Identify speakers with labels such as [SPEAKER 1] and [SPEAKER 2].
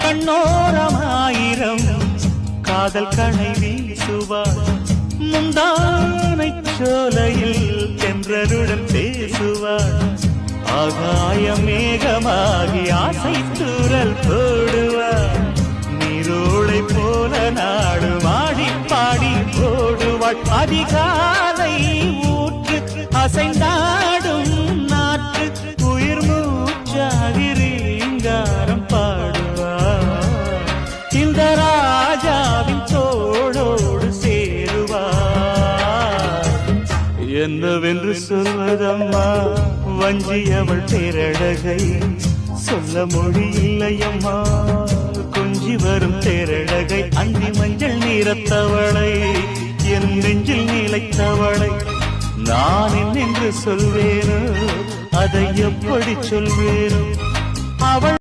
[SPEAKER 1] கண்ணோரமாயிரம் காதல் கணை வீசுவார் முந்தானை சோலையில் சென்றருடன் பேசுவார் ஆகாய மேகமாகி ஆசை தூரல் போடுவார் நீரோளை போல நாடு மாடி பாடி போடுவாள் அதிகாலை ஊற்று அசைந்தாடும் நாற்று உயிர் மூச்சாகிறீங்காரம் பாடுவார் இந்த ராஜாவின் தோளோடு சேருவார் என்னவென்று சொல்வதம்மா வஞ்சியவள் பேரழகை சொல்ல மொழி இல்லையம்மா கொஞ்சி வரும் தேரழகை அந்தி மஞ்சள் நீரத்தவளை என் நெஞ்சில் நிலைத்தவளை நான் என்னென்று சொல்வேனோ அதை எப்படி சொல்வேனோ அவள்